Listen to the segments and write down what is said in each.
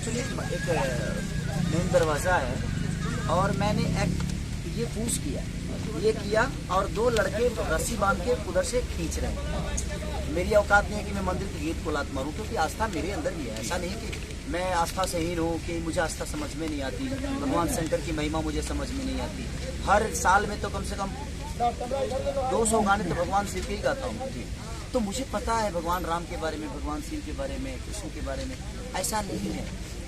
Actually एक main दरवाज़ा है और मैंने ये पुश किया, ये किया और दो लड़के रस्सी बांध के उधर से खींच रहे हैं। मेरी औकात नहीं है कि मैं मंदिर के गेट को लात मारूं, क्योंकि आस्था मेरे अंदर भी है। ऐसा नहीं कि मैं आस्था से हीन हूँ कि मुझे आस्था समझ में नहीं आती, भगवान शंकर की महिमा मुझे समझ में नहीं आती। हर साल में तो कम से कम 200 गाने तो भगवान शिव के ही गाता हूँ। तो मुझे पता है भगवान राम के बारे में, भगवान शिव के बारे में, कृष्ण के बारे में। ऐसा नहीं है।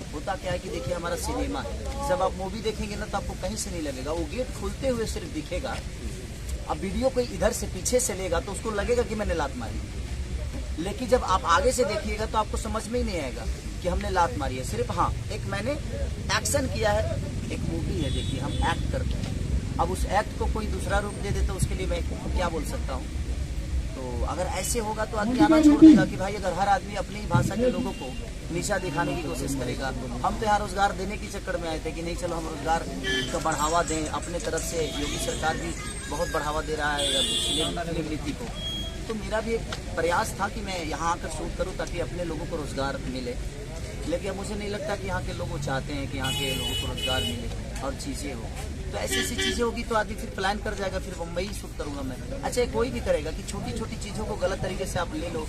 होता क्या है कि देखिए हमारा सिनेमा है, जब आप मूवी देखेंगे ना तो आपको कहीं से नहीं लगेगा, वो गेट खुलते हुए सिर्फ दिखेगा। अब वीडियो कोई इधर से पीछे से लेगा तो उसको लगेगा कि मैंने लात मारी, लेकिन जब आप आगे से देखिएगा तो आपको समझ में ही नहीं आएगा कि हमने लात मारी है। सिर्फ हाँ, एक मैंने एक्शन किया है, एक मूवी है, देखिए हम एक्ट करते हैं। अब उस एक्ट को कोई दूसरा रूप दे दे तो उसके लिए मैं क्या बोल सकता हूँ। तो अगर ऐसे होगा तो आदमी आना छोड़ देगा कि भाई अगर हर आदमी अपनी ही भाषा के लोगों को नीचा दिखाने की कोशिश करेगा। हम तो यहाँ रोजगार देने की चक्कर में आए थे कि नहीं चलो हम रोजगार का बढ़ावा दें। अपने तरफ से योगी सरकार भी बहुत बढ़ावा दे रहा है फिल्म नीति को, तो मेरा भी एक प्रयास था कि मैं यहाँ आकर शूट करूँ ताकि अपने लोगों को रोजगार मिले। लेकिन मुझे नहीं लगता कि यहाँ के लोग चाहते हैं कि यहाँ के लोगों को रोजगार मिले और चीज़ें हो। तो ऐसी ऐसी चीज़ें होगी तो आदमी फिर प्लान कर जाएगा, फिर मुंबई शूट करूँगा मैं। अच्छा, कोई भी करेगा कि छोटी छोटी चीज़ों को गलत तरीके से आप ले लो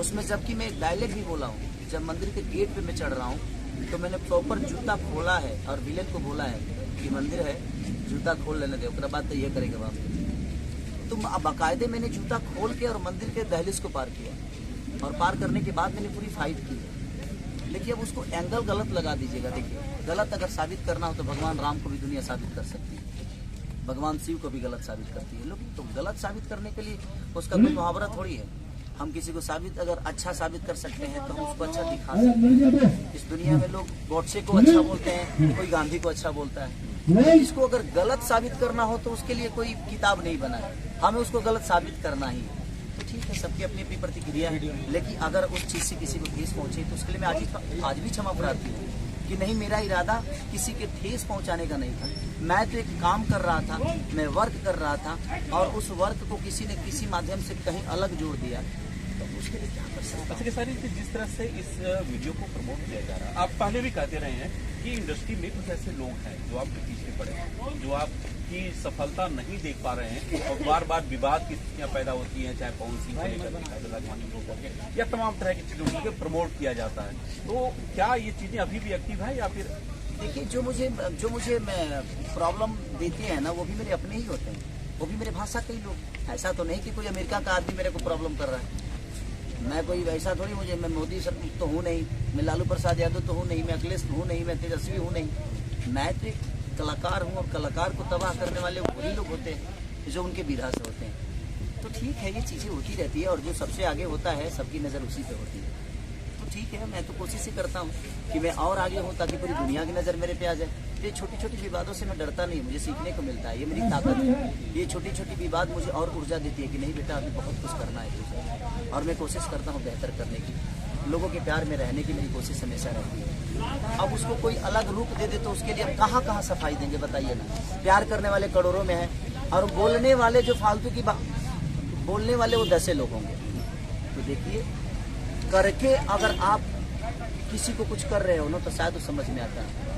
उसमें। जबकि मैं एक डायलॉग भी बोला हूँ, जब मंदिर के गेट पे मैं चढ़ रहा हूँ तो मैंने प्रॉपर जूता खोला है और विलेन को बोला है कि मंदिर है, जूता खोल लेने दे, उसके बाद तो ये करेगा बाप। तो बाकायदे मैंने जूता खोल के और मंदिर के दहलीज को पार किया, और पार करने के बाद मैंने पूरी फाइट की। लेकिन अब उसको एंगल गलत लगा दीजिएगा। देखिए, गलत अगर साबित करना हो तो भगवान राम को भी दुनिया साबित कर सकती है, भगवान शिव को भी गलत साबित करती है लोग। तो गलत साबित करने के लिए उसका कोई मुहावरा थोड़ी है। हम किसी को साबित अगर अच्छा साबित कर सकते हैं तो हम उसको अच्छा दिखा सकते हैं। इस दुनिया में लोग गॉडसे को अच्छा बोलते हैं, कोई गांधी को अच्छा बोलता है। इसको अगर गलत साबित करना हो तो उसके लिए कोई किताब नहीं बना है, हमें उसको गलत साबित करना ही है। तो ठीक है, सबकी अपनी अपनी प्रतिक्रिया है। लेकिन अगर उस चीज़ से किसी को ठेस पहुंचे तो उसके लिए मैं आज भी क्षमा प्रार्थी हूँ कि नहीं, मेरा इरादा किसी के ठेस पहुंचाने का नहीं था। मैं तो एक काम कर रहा था, मैं वर्क कर रहा था, और उस वर्क को किसी ने किसी माध्यम से कहीं अलग जोड़ दिया, तो उसके लिए क्या कर सकता। अच्छा, सारी जिस तरह से इस वीडियो को प्रमोट किया जा रहा है, आप पहले भी कहते रहे हैं कि इंडस्ट्री में कुछ ऐसे लोग हैं जो आपके पीछे पड़े हैं, जो आपकी सफलता नहीं देख पा रहे हैं, और बार बार विवाद की स्थितियाँ पैदा होती हैं, चाहे पवन सिंह को लेकर या तमाम तरह की चीजों को प्रमोट किया जाता है। तो क्या ये चीजें अभी भी एक्टिव है या फिर? देखिए, जो मुझे प्रॉब्लम देते हैं ना, वो भी मेरे अपने ही होते हैं, वो भी मेरे भाषा के ही लोग। ऐसा तो नहीं कि कोई अमेरिका का आदमी मेरे को प्रॉब्लम कर रहा है। मैं कोई वैसा थोड़ी, मैं मोदी सर तो हूँ नहीं, मैं लालू प्रसाद यादव तो हूँ नहीं, मैं अखिलेश हूँ नहीं, मैं तेजस्वी हूँ नहीं। मैं तो एक कलाकार हूँ, और कलाकार को तबाह करने वाले वही लोग होते हैं जो उनके विधा से होते हैं। तो ठीक है, ये चीज़ें होती रहती है, और जो सबसे आगे होता है सबकी नज़र उसी पे होती है। तो ठीक है, मैं तो कोशिश ही करता हूँ कि मैं और आगे हूँ ताकि पूरी दुनिया की नज़र मेरे पे आ जाए। ये छोटी छोटी विवादों से मैं डरता नहीं, मुझे सीखने को मिलता है, ये मेरी ताकत है। ये छोटी छोटी विवाद मुझे और ऊर्जा देती है कि नहीं बेटा, अभी बहुत कुछ करना है तुझे, और मैं कोशिश करता हूँ बेहतर करने की, लोगों के प्यार में रहने की मेरी कोशिश हमेशा रहती है। अब उसको कोई अलग रूप दे दे तो उसके लिए अब कहाँ कहाँ सफाई देंगे बताइए ना। प्यार करने वाले करोड़ों में हैं, और बोलने वाले जो फालतू की बोलने वाले वो 10 लोग होंगे। तो देखिए, करके अगर आप किसी को कुछ कर रहे हो ना तो शायद वो समझ में आता है,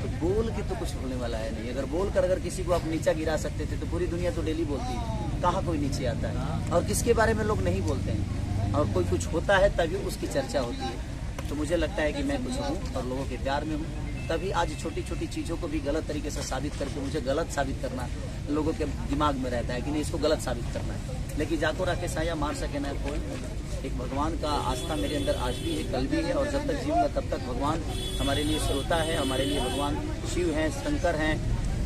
तो बोल के तो कुछ होने वाला है नहीं। अगर बोल कर अगर किसी को आप नीचा गिरा सकते थे तो पूरी दुनिया तो डेली बोलती है, कहाँ कोई नीचे आता है। और किसके बारे में लोग नहीं बोलते हैं, और कोई कुछ होता है तभी उसकी चर्चा होती है। तो मुझे लगता है कि मैं कुछ हूँ और लोगों के प्यार में हूँ, तभी आज छोटी छोटी चीज़ों को भी गलत तरीके से साबित करके मुझे गलत साबित करना लोगों के दिमाग में रहता है कि नहीं, इसको गलत साबित करना है। लेकिन जाको राके साया मार सके ना कोई। एक भगवान का आस्था मेरे अंदर आज भी है, कल भी है, और जब तक जीऊंगा तब तक भगवान हमारे लिए श्रोता है, हमारे लिए भगवान शिव हैं, शंकर हैं,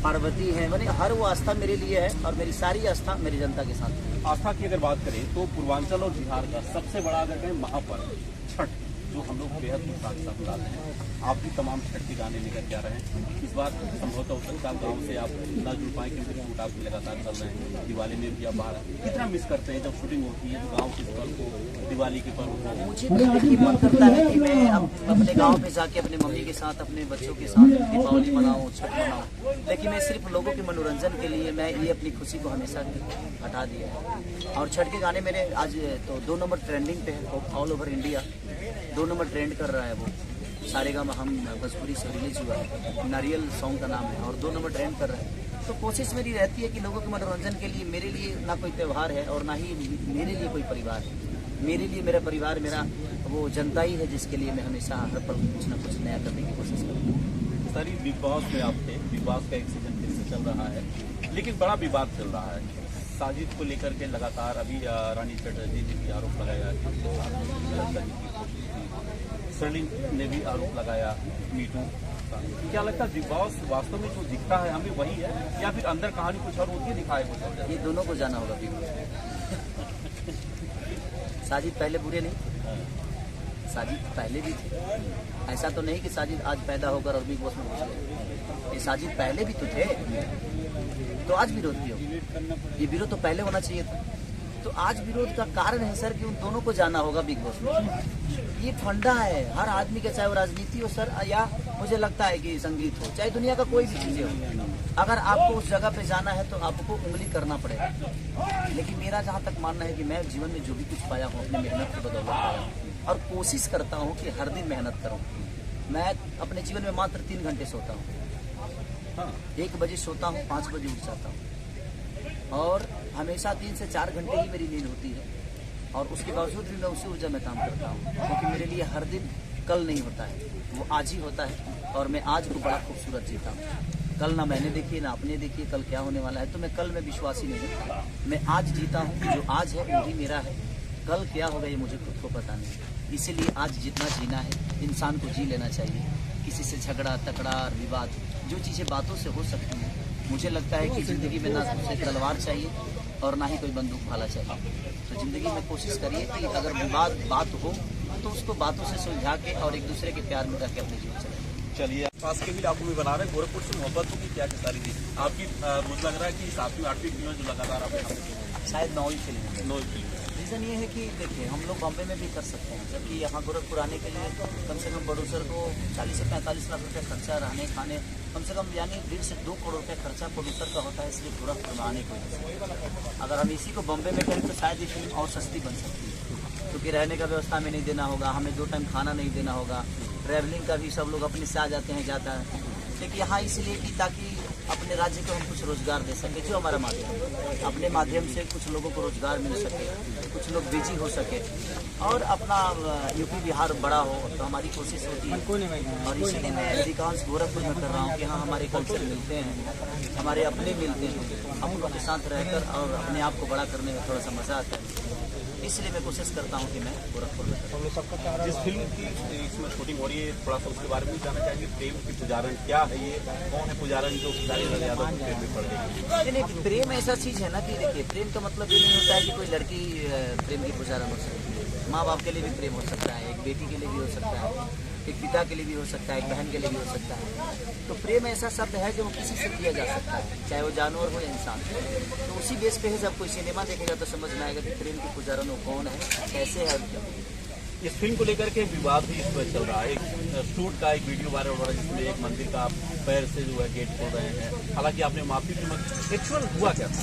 पार्वती हैं, मैंने हर वो आस्था मेरे लिए है, और मेरी सारी आस्था मेरी जनता के साथ है। आस्था की अगर बात करें तो पूर्वांचल और बिहार का सबसे बड़ा अगर कहें महापर्व छठ, जो हम लोग बेहद उत्साह के साथ मनाते हैं, आप भी तमाम छठ के गाने लेकर के आ रहे हैं। इस बार संभवतः हो सकता है गाँव से आप ना जुड़ पाए क्योंकि शूट आप लगातार चल रहे हैं, दिवाली में भी आप बाहर कितना मिस करते हैं जब शूटिंग होती है गाँव के पर्व को, दिवाली के पर्व को? मुझे तो देखिए मन करता है कि मैं अपने गाँव पे जाके अपने मम्मी के साथ, अपने बच्चों के साथ दीपावली मनाऊँ, छठ मनाऊँ। लेकिन मैं सिर्फ लोगों के मनोरंजन के लिए मैं ये अपनी खुशी को हमेशा हटा दिया है। और छठ के गाने मेरे आज तो 2 नंबर ट्रेंडिंग पे है all over India, 2 number trend कर रहा है वो। सारेगामा हम भोजपुरी से रिलीज हुआ है, नारियल सॉन्ग का नाम है, और 2 नंबर ट्रेंड कर रहे हैं। तो कोशिश मेरी रहती है कि लोगों के मनोरंजन के लिए, मेरे लिए ना कोई त्यौहार है और ना ही मेरे लिए कोई परिवार है। मेरे लिए मेरा परिवार, मेरा वो जनता ही है जिसके लिए मैं हमेशा हर पल कुछ ना कुछ नया करने की कोशिश करता हूँ। सर, बिग बॉस में आप थे, बिग बॉस का एक सीजन फिर से चल रहा है, लेकिन बड़ा विवाद चल रहा है साजिद को लेकर के। लगातार अभी रानी चटर्जी ने भी आरोप लगाया कि उसके साथ गलत करने की कोशिश की, सरलिन ने भी आरोप लगाया मीटू का। क्या लगता है बिग बॉस वास्तव में जो दिखता है हमें वही है, या फिर अंदर कहानी कुछ और होती है, दिखाए कुछ और? ये दोनों को जाना होगा बिग बॉस। साजिद पहले बुरे नहीं, साजिद पहले भी थे। ऐसा तो नहीं कि साजिद आज पैदा होकर और बिग बॉस में घुस गए। ये साजिद पहले भी तो थे, तो आज विरोध क्यों? ये विरोध तो पहले होना चाहिए था। तो आज विरोध का कारण है सर कि उन दोनों को जाना होगा बिग बॉस में। ये फंडा है हर आदमी का, चाहे वो राजनीति हो सर, या मुझे लगता है कि संगीत हो, चाहे दुनिया का कोई भी चीजें हो। अगर आपको उस जगह पे जाना है तो आपको उंगली करना पड़ेगा। लेकिन मेरा जहाँ तक मानना है कि मैं जीवन में जो भी कुछ पाया हूँ अपनी मेहनत की बदौलत पाया हूँ, और कोशिश करता हूँ कि हर दिन मेहनत करूँ। मैं अपने जीवन में मात्र 3 घंटे सोता हूँ। 1 बजे सोता हूँ, 5 बजे उठ जाता हूँ, और हमेशा 3 से 4 घंटे ही मेरी नींद होती है। और उसके बावजूद भी मैं उसी ऊर्जा में काम करता हूँ, क्योंकि मेरे लिए हर दिन कल नहीं होता है, वो आज ही होता है। और मैं आज को बड़ा खूबसूरत जीता हूँ। कल ना मैंने देखी ना आपने देखी कल क्या होने वाला है, तो मैं कल में विश्वासी नहीं हूँ। मैं आज जीता हूँ, जो आज है वही मेरा है। कल क्या होगा ये मुझे खुद को पता नहीं। इसीलिए आज जितना जीना है इंसान को जी लेना चाहिए। किसी से झगड़ा तकड़ा विवाद, जो चीज़ें बातों से हो सकती हैं, मुझे लगता है कि ज़िंदगी में ना उसे तलवार चाहिए और ना ही कोई बंदूक भाला चाहिए। तो ज़िंदगी में कोशिश करिए कि अगर विवाद बात हो तो उसको बातों से सुलझा के और एक दूसरे के प्यार में रह के अपने जीवन चलाइए। चलिए, पास के भी आपको भी बना रहे हैं, गोरखपुर से मोहब्बत होगी क्या की सारी थी आपकी? मुझे लग रहा है कि 7वीं 8वीं फिल्म जो लगातार आप शायद 9वीं फिल्म है। 9वीं फिल्म। रीज़न ये है कि देखिए हम लोग बॉम्बे में भी कर सकते हैं, जबकि यहाँ गोरखपुर आने के लिए कम से कम प्रोड्यूसर को 40 से 45 लाख रुपये खर्चा, रहने खाने, कम से कम यानी 1.5 से 2 करोड़ रुपये खर्चा प्रोड्यूसर का होता है। इसलिए गोरखपुर में आने को अगर हम इसी को बॉम्बे में करें तो शायद ये फिल्म और सस्ती बन सकती है, क्योंकि रहने का व्यवस्था में नहीं देना होगा, हमें 2 टाइम खाना नहीं देना होगा, ट्रैवलिंग का भी सब लोग अपने से आ जाते हैं, जाता है। लेकिन यहाँ इसलिए कि ताकि अपने राज्य को हम कुछ रोजगार दे सके, जो हमारा माध्यम है, अपने माध्यम से कुछ लोगों को रोजगार मिल सके, कुछ लोग बिजी हो सके, और अपना यूपी बिहार बड़ा हो, तो हमारी कोशिश होती है। और इसीलिए मैं अधिकांश गोरखपुर में कर रहा हूँ कि हाँ हमारे कल्चर मिलते हैं, हमारे अपने मिलते हैं, हम लोग के साथ रहकर और अपने आप को बड़ा करने में थोड़ा सा मजा आता है। इसलिए मैं कोशिश करता हूँ कि मैं गोरखपुर में करूँ। जिस फिल्म की इसमें शूटिंग हो रही है, थोड़ा सा उसके बारे में जानना चाहेंगे। प्रेम की पुजारन क्या है, ये कौन है पुजारन जो लालू यादव की फिल्म में पड़ गई? नहीं, प्रेम ऐसा चीज़ है ना कि देखिए, प्रेम का मतलब ये नहीं होता है कि कोई लड़की प्रेम की पुजारन हो सकती है। माँ बाप के लिए भी प्रेम हो सकता है, एक बेटी के लिए भी हो सकता है, एक पिता के लिए भी हो सकता है, एक बहन के लिए भी हो सकता है। तो प्रेम ऐसा शब्द है जो किसी से किया जा सकता है, चाहे वो जानवर हो या इंसान। तो उसी बेस पे है, जब कोई सिनेमा देखेगा तो समझ में आएगा कि प्रेम की पुजारन वो कौन है, कैसे है और क्यों। इस फिल्म को लेकर के विवाद भी इस पर चल रहा है। एक शूट का एक वीडियो वायरल हो रहा है, जिसमें एक मंदिर का आप पैर से जो है गेट खोल रहे हैं। हालांकि आपने माफी की, एक्चुअल हुआ क्या था?